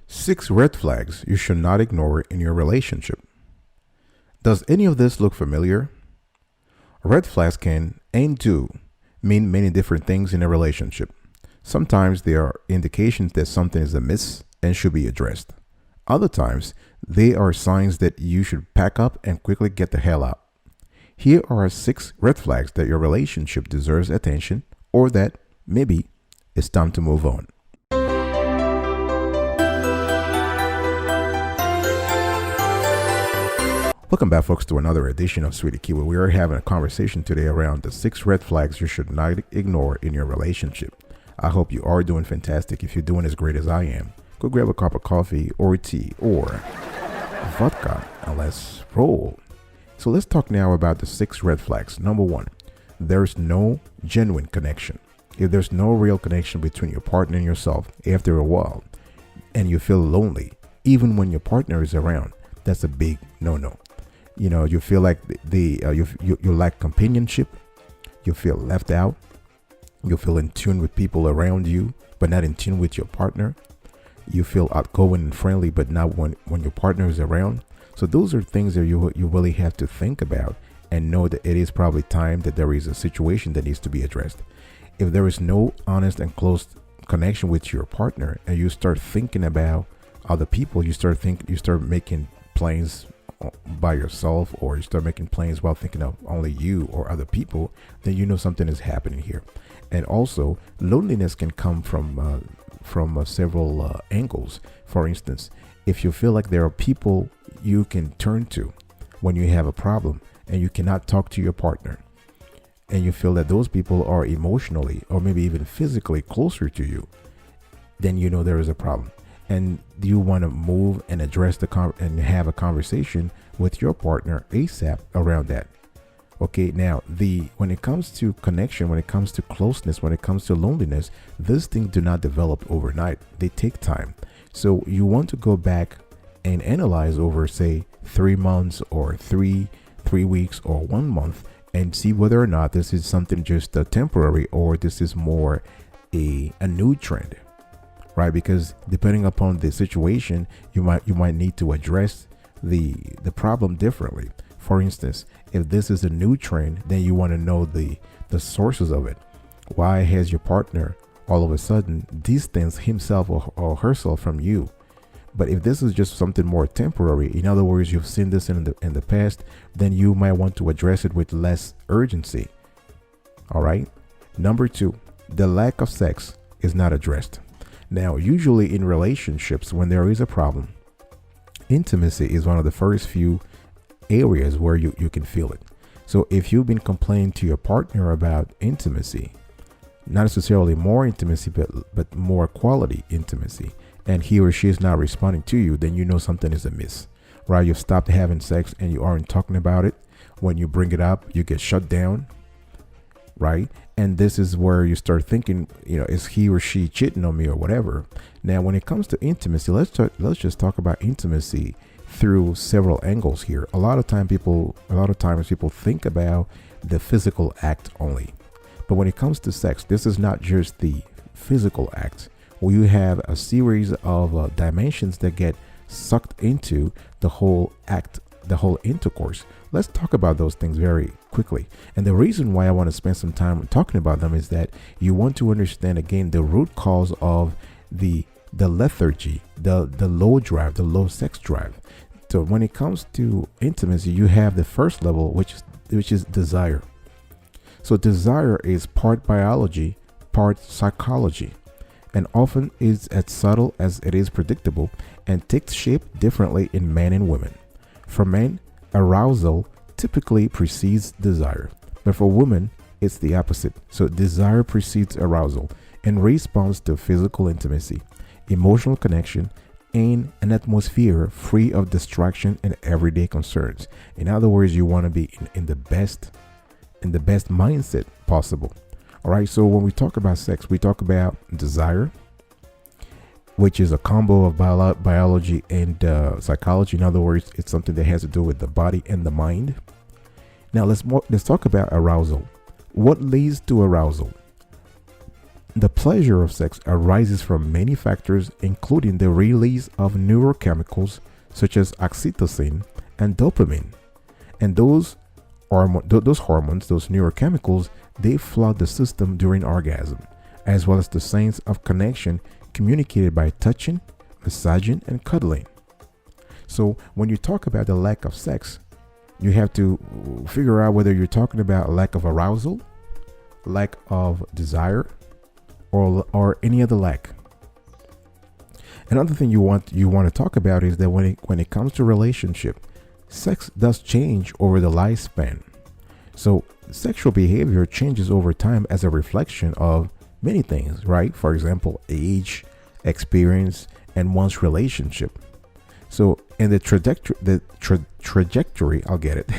6 red flags you should not ignore in your relationship. Does any of this look familiar? Red flags can and do mean many different things in a relationship. Sometimes they are indications that something is amiss and should be addressed. Other times, they are signs that you should pack up and quickly get the hell out. Here are 6 red flags that your relationship deserves attention, or that maybe it's time to move on. Welcome back, folks, to another edition of Sweetie Kiwi. We are having a conversation today around the 6 red flags you should not ignore in your relationship. I hope you are doing fantastic. If you're doing as great as I am, go grab a cup of coffee or tea or vodka and let's roll. So let's talk now about the 6 red flags. Number 1, there's no genuine connection. If there's no real connection between your partner and yourself after a while, and you feel lonely, even when your partner is around, that's a big no-no. You know, you feel like you lack companionship. You feel left out. You feel in tune with people around you, but not in tune with your partner. You feel outgoing and friendly, but not when your partner is around. So those are things that you really have to think about and know that it is probably time that there is a situation that needs to be addressed. If there is no honest and close connection with your partner, and you start thinking about other people, you start making plans by yourself, or you start making plans while thinking of only you or other people, then you know something is happening here. And also, loneliness can come from several angles. For instance, if you feel like there are people you can turn to when you have a problem and you cannot talk to your partner, and you feel that those people are emotionally or maybe even physically closer to you, then you know there is a problem. And you want to move and address and have a conversation with your partner ASAP around that. Okay, now when it comes to connection, when it comes to closeness, when it comes to loneliness, these things do not develop overnight. They take time. So you want to go back and analyze over, say, 3 months or three weeks or 1 month, and see whether or not this is something just temporary, or this is more a new trend. Right, because depending upon the situation, you might need to address the problem differently. For instance, if this is a new trend, then you want to know the sources of it. Why has your partner all of a sudden distanced himself or herself from you? But if this is just something more temporary, in other words, you've seen this in the past, then you might want to address it with less urgency. All right. Number 2, the lack of sex is not addressed. Now, usually in relationships, when there is a problem, intimacy is one of the first few areas where you can feel it. So if you've been complaining to your partner about intimacy, not necessarily more intimacy, but more quality intimacy, and he or she is not responding to you, then you know something is amiss, right? You've stopped having sex and you aren't talking about it. When you bring it up, you get shut down, right? And this is where you start thinking, is he or she cheating on me or whatever? Now, when it comes to intimacy, let's just talk about intimacy through several angles here. A lot of times people think about the physical act only. But when it comes to sex, this is not just the physical act. You have a series of dimensions that get sucked into the whole act, the whole intercourse. Let's talk about those things very quickly. And the reason why I want to spend some time talking about them is that you want to understand, again, the root cause of the lethargy, the low drive, the low sex drive. So when it comes to intimacy, you have the first level, which is desire. So desire is part biology, part psychology, and often is as subtle as it is predictable, and takes shape differently in men and women. For men, arousal typically precedes desire, but for women, it's the opposite. So desire precedes arousal in response to physical intimacy, emotional connection, and an atmosphere free of distraction and everyday concerns. In other words, you want to be in the best mindset possible. All right. So when we talk about sex, we talk about desire, which is a combo of biology and psychology. In other words, it's something that has to do with the body and the mind. Now let's talk about arousal. What leads to arousal? The pleasure of sex arises from many factors, including the release of neurochemicals such as oxytocin and dopamine. And those hormones, those neurochemicals, they flood the system during orgasm, as well as the sense of connection communicated by touching, massaging, and cuddling. So when you talk about the lack of sex, you have to figure out whether you're talking about a lack of arousal, lack of desire, or any other lack. Another thing you want to talk about is that when it comes to relationship, sex does change over the lifespan. So sexual behavior changes over time as a reflection of many things, right? For example, age, experience, and one's relationship. So in the trajectory, I'll get it.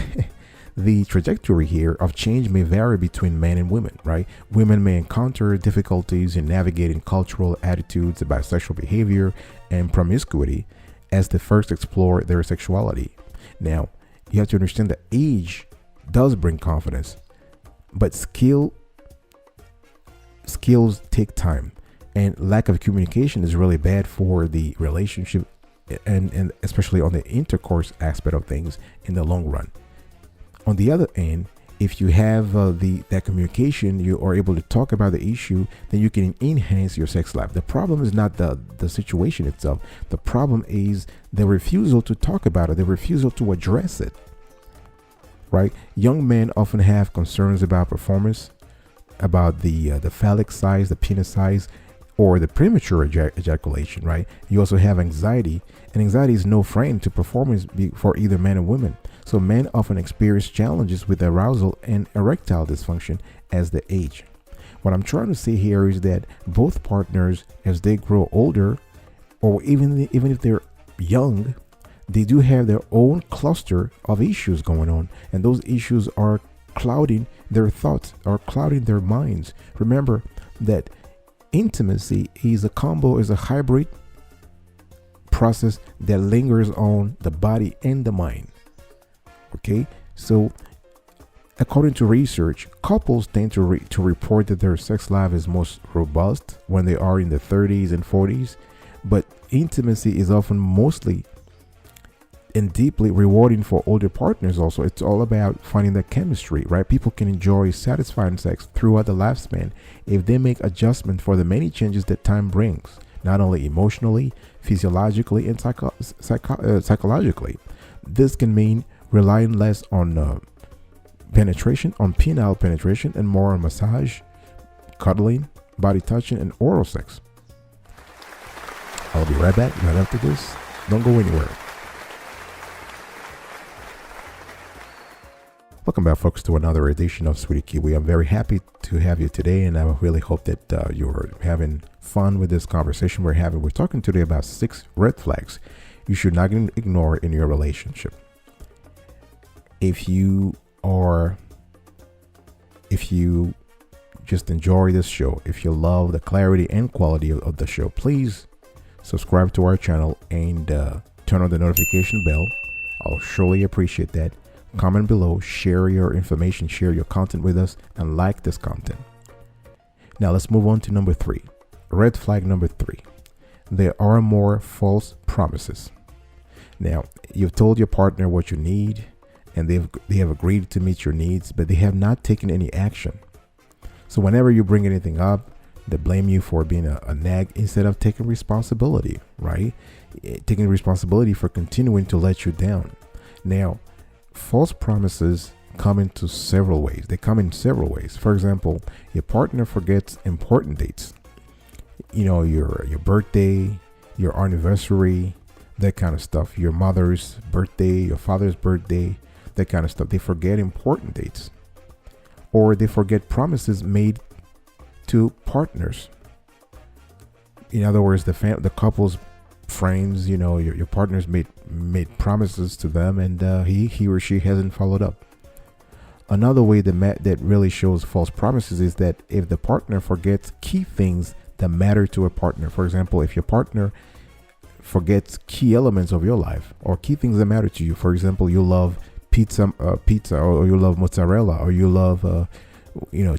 The trajectory here of change may vary between men and women, right? Women may encounter difficulties in navigating cultural attitudes about sexual behavior and promiscuity as they first explore their sexuality. Now, you have to understand that age does bring confidence, but skills take time, and lack of communication is really bad for the relationship and especially on the intercourse aspect of things in the long run. On the other end, if you have that communication, you are able to talk about the issue, then you can enhance your sex life. The problem is not the situation itself. The problem is the refusal to talk about it, the refusal to address it, right? Young men often have concerns about performance, about the phallic size, the penis size, or the premature ejaculation, right? You also have anxiety, and anxiety is no friend to performance for either men and women. So men often experience challenges with arousal and erectile dysfunction as they age. What I'm trying to say here is that both partners, as they grow older, or even if they're young, they do have their own cluster of issues going on, and those issues are clouding their thoughts, are clouding their minds. Remember that intimacy is a hybrid process that lingers on the body and the mind. Okay, so according to research, couples tend to report that their sex life is most robust when they are in their 30s and 40s, but intimacy is often mostly and deeply rewarding for older partners. Also, it's all about finding that chemistry, right? People can enjoy satisfying sex throughout the lifespan if they make adjustment for the many changes that time brings, not only emotionally, physiologically, and psychologically. This can mean relying less on penetration, on penile penetration, and more on massage, cuddling, body touching, and oral sex. I'll be right back right after this. Don't go anywhere. Welcome back, folks, to another edition of Sweetie Kiwi. I'm very happy to have you today, and I really hope that you're having fun with this conversation we're having. We're talking today about 6 red flags you should not ignore in your relationship. If you just enjoy this show, if you love the clarity and quality of the show, please subscribe to our channel and turn on the notification bell. I'll surely appreciate that. Comment below, share your information, share your content with us, and like this content. Now let's move on to number 3. Red flag number 3. There are more false promises. Now, you've told your partner what you need, and they have agreed to meet your needs, but they have not taken any action. So whenever you bring anything up, they blame you for being a nag instead of taking responsibility, right? Taking responsibility for continuing to let you down. Now, false promises come in several ways. For example, your partner forgets important dates. You know, your birthday, your anniversary, that kind of stuff. Your mother's birthday, your father's birthday, that kind of stuff. They forget important dates, or they forget promises made to partners. In other words, the couple's friends, your partner's made promises to them, and he or she hasn't followed up. Another way that really shows false promises is that if the partner forgets key things that matter to a partner. For example, if your partner forgets key elements of your life or key things that matter to you. For example, you love pizza, or you love mozzarella, or you love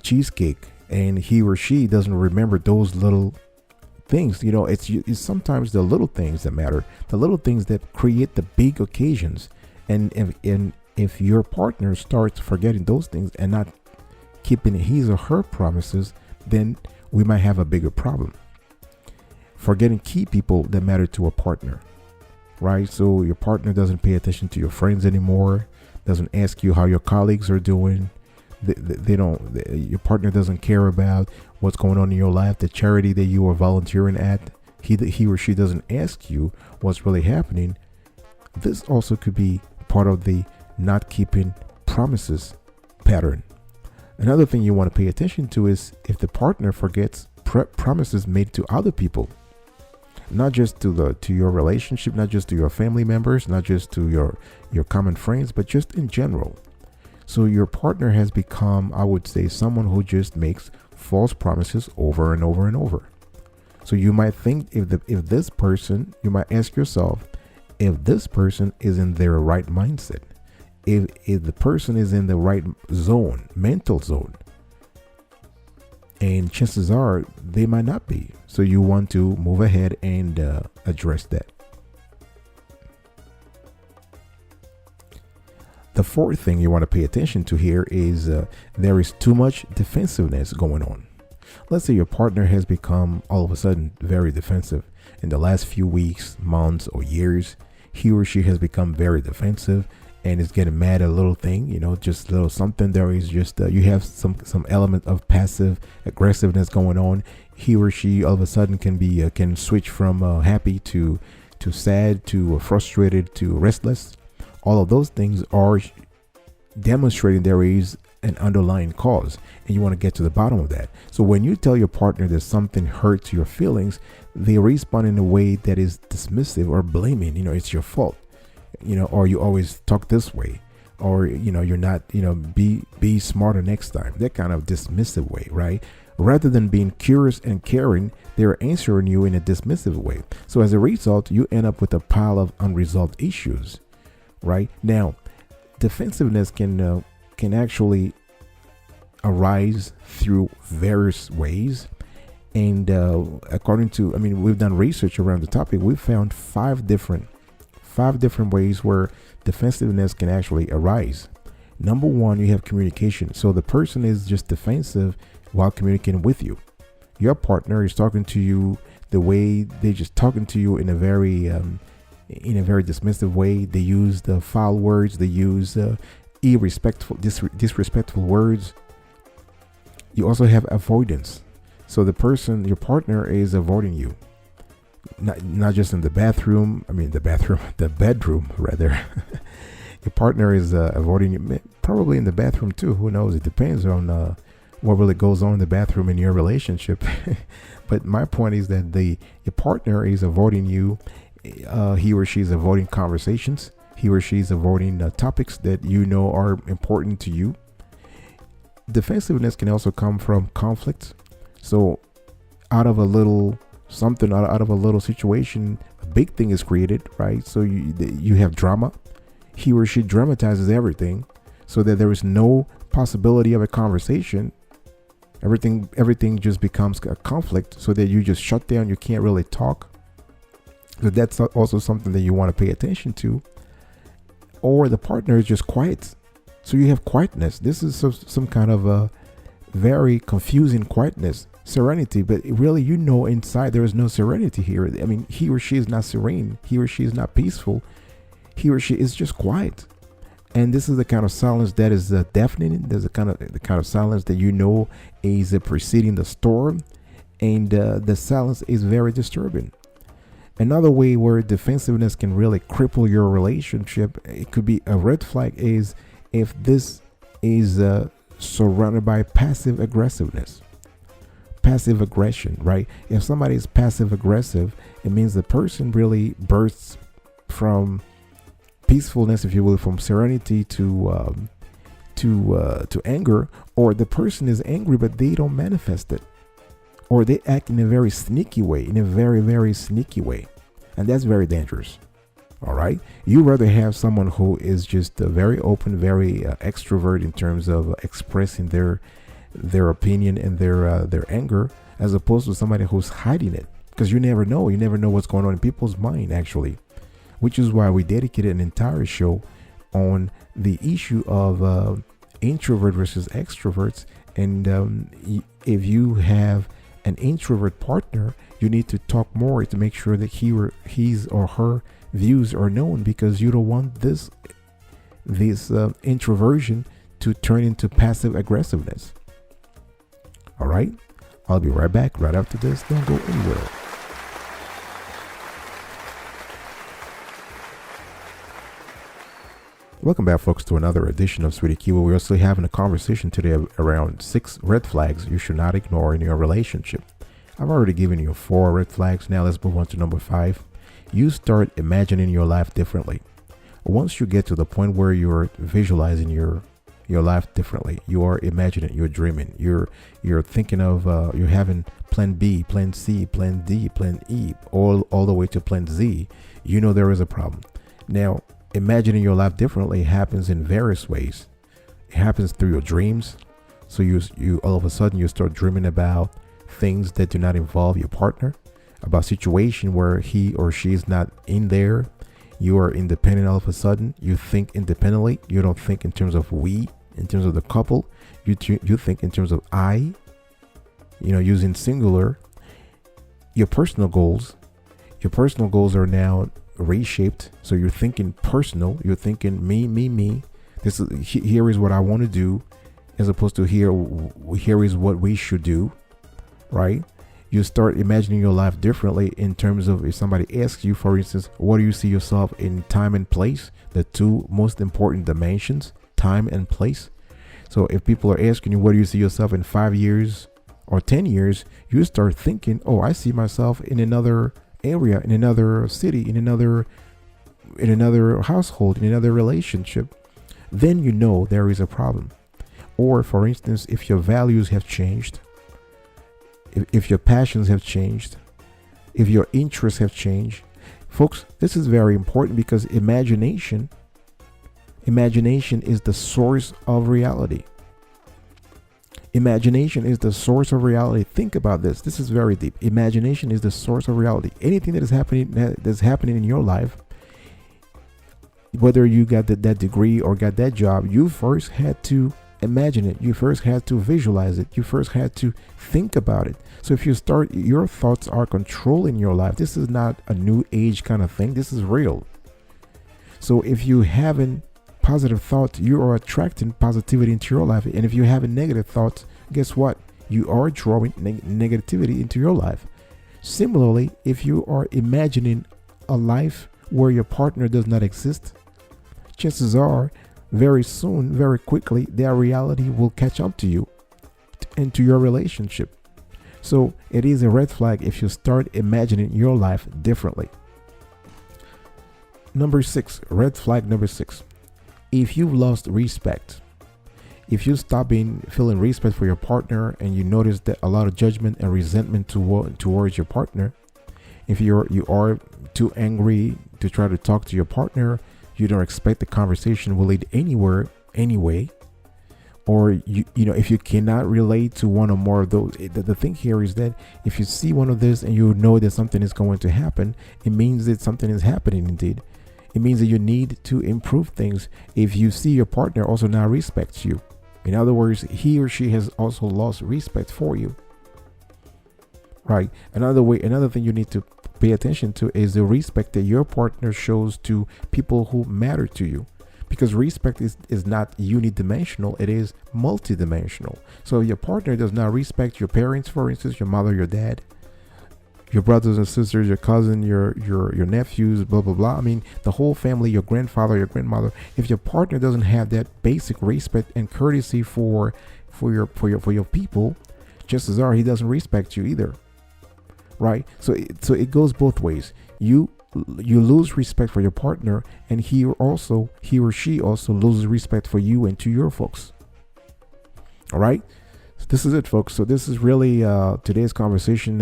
cheesecake, and he or she doesn't remember those little things. It's sometimes the little things that matter, the little things that create the big occasions. And if your partner starts forgetting those things and not keeping his or her promises, then we might have a bigger problem. Forgetting key people that matter to a partner, right? So your partner doesn't pay attention to your friends anymore, doesn't ask you how your colleagues are doing. Your partner doesn't care about what's going on in your life, the charity that you are volunteering at. He or she doesn't ask you what's really happening. This also could be part of the not keeping promises pattern. Another thing you want to pay attention to is if the partner forgets promises made to other people, not just to your relationship, not just to your family members, not just to your common friends, but just in general. So your partner has become, I would say, someone who just makes false promises over and over and over. So you might think you might ask yourself if this person is in their right mindset, if the person is in the right zone, mental zone. And chances are they might not be. So you want to move ahead and address that. The fourth thing you want to pay attention to here is there is too much defensiveness going on. Let's say your partner has become all of a sudden very defensive. In the last few weeks, months, or years, he or she has become very defensive and is getting mad at a little thing, just a little something. There is just you have some element of passive aggressiveness going on. He or she all of a sudden can switch from happy to sad to frustrated to restless. All of those things are demonstrating there is an underlying cause, and you want to get to the bottom of that. So when you tell your partner that something hurts your feelings, they respond in a way that is dismissive or blaming. It's your fault, or you always talk this way, or you're not, be smarter next time. That kind of dismissive way, right? Rather than being curious and caring, they're answering you in a dismissive way. So as a result, you end up with a pile of unresolved issues. Right now, defensiveness can actually arise through various ways, and we've done research around the topic. We've found five different ways where defensiveness can actually arise. Number one, you have communication. So the person is just defensive while communicating with you. Your partner is talking to you the way they're just talking to you in a very dismissive way. They use the foul words. They use disrespectful words. You also have avoidance. So your partner is avoiding you, not just in the bedroom rather. Your partner is avoiding you, probably in the bathroom too. Who knows? It depends on what really goes on in the bathroom in your relationship. But my point is that your partner is avoiding you. He or she is avoiding conversations. He or she is avoiding topics that are important to you. Defensiveness can also come from conflict. So out of a little situation, a big thing is created, right? So you have drama. He or she dramatizes everything so that there is no possibility of a conversation. Everything just becomes a conflict, so that you just shut down. You can't really talk. So that's also something that you want to pay attention to. Or the partner is just quiet. So you have quietness. This is some kind of a very confusing quietness, serenity, but really, inside there is no serenity here. I mean, he or she is not serene. He or she is not peaceful. He or she is just quiet. And this is the kind of silence that is deafening. There's the kind of silence that is preceding the storm, and the silence is very disturbing. Another way where defensiveness can really cripple your relationship, it could be a red flag, is if this is surrounded by passive aggressiveness. Passive aggression, right? If somebody is passive aggressive, it means the person really bursts from peacefulness, if you will, from serenity to anger, or the person is angry but they don't manifest it, or they act in a very sneaky way, very sneaky way, and that's very dangerous. All right, you rather have someone who is just very open, very extrovert in terms of expressing their their opinion and their anger, as opposed to somebody who's hiding it. Because you never know what's going on in people's mind, actually, which is why we dedicated an entire show on the issue of introvert versus extroverts. And if you have an introvert partner, you need to talk more to make sure that his or her views are known, because you don't want this introversion to turn into passive aggressiveness. All right, I'll be right back right after this. Don't go anywhere. Welcome back, folks, to another edition of Sweetie Kiwa. We're also having a conversation today around 6 red flags you should not ignore in your relationship. I've already given you 4 red flags. Now let's move on to number 5. You start imagining your life differently. Once you get to the point where you're visualizing your life differently, you are imagining, you're dreaming, you're thinking of, you're having plan B, plan C, plan D, plan E, all the way to plan Z, you know there is a problem. Now, imagining your life differently happens in various ways. It happens through your dreams. So you all of a sudden you start dreaming about things that do not involve your partner, about situation where he or she is not in there. You are independent all of a sudden. You think independently. You don't think in terms of we, in terms of the couple. You think in terms of I, using singular. Your personal goals are now reshaped. So you're thinking personal. You're thinking me. Here is what I want to do, as opposed to here is what we should do, right? You start imagining your life differently in terms of, if somebody asks you, for instance, what do you see yourself in time and place? The 2 most important dimensions, time and place. So if people are asking you, what do you see yourself in 5 years or 10 years? You start thinking, oh, I see myself in another area, in another city, in another household, in another relationship. Then you know there is a problem. Or for instance, if your values have changed, if your passions have changed, if your interests have changed, folks, this is very important, because imagination is the source of reality. Imagination is the source of reality. Think about this. This is very deep. Imagination is the source of reality. Anything that's happening in your life, whether you got that degree or got that job, you first had to imagine it. You first had to visualize it. You first had to think about it. So if you start, your thoughts are controlling your life. This is not a new age kind of thing. This is real. So if you having positive thoughts, you are attracting positivity into your life. And if you have negative thoughts, guess what? You are drawing negativity into your life. Similarly, if you are imagining a life where your partner does not exist, chances are very soon, very quickly, their reality will catch up to you and to your relationship. So it is a red flag if you start imagining your life differently. Number 6, red flag number 6. If you've lost respect, if you stop feeling respect for your partner, and you notice that a lot of judgment and resentment towards your partner, if you are too angry to try to talk to your partner, you don't expect the conversation will lead anywhere anyway, or if you cannot relate to one or more of those, the thing here is that if you see one of this and you know that something is going to happen, it means that something is happening indeed. It means that you need to improve things. If you see your partner also now respects you, in other words, he or she has also lost respect for you, right? Another thing you need to pay attention to is the respect that your partner shows to people who matter to you, because respect is not unidimensional, it is multidimensional. So if your partner does not respect your parents, for instance, your mother, your dad, your brothers and sisters, your cousin, your nephews, blah blah blah, I mean the whole family, your grandfather, your grandmother, if your partner doesn't have that basic respect and courtesy for your people, chances are he doesn't respect you either, right? So it goes both ways. You lose respect for your partner, and he or she also loses respect for you and to your folks. All right, so this is it, folks. So this is really today's conversation.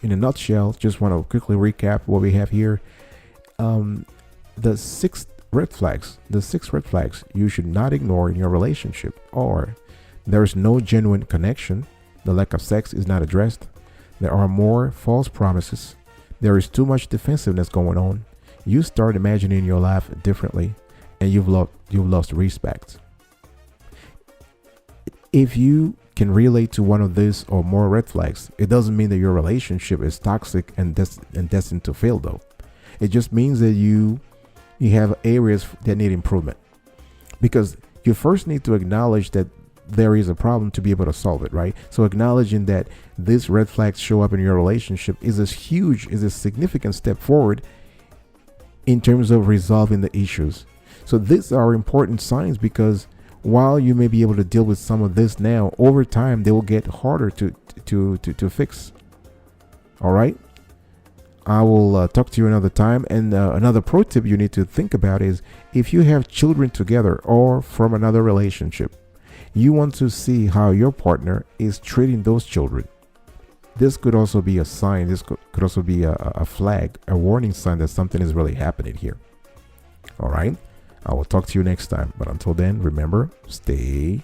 In a nutshell, just want to quickly recap what we have here. The 6 red flags you should not ignore in your relationship are: There is no genuine connection. The lack of sex is not addressed. There are more false promises. There is too much defensiveness going on. You start imagining your life differently, and you've lost respect. If you can relate to one of these or more red flags, it doesn't mean that your relationship is toxic and destined to fail, though. It just means that you have areas that need improvement, because you first need to acknowledge that there is a problem to be able to solve it, right? So acknowledging that these red flags show up in your relationship is a significant step forward in terms of resolving the issues. So these are important signs, because while you may be able to deal with some of this now, over time they will get harder to fix. All right, I will talk to you another time. And another pro tip you need to think about is, if you have children together or from another relationship, you want to see how your partner is treating those children. This could also be a sign. This could also be a flag, a warning sign that something is really happening here. All right, I will talk to you next time. But until then, remember, stay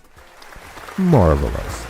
marvelous.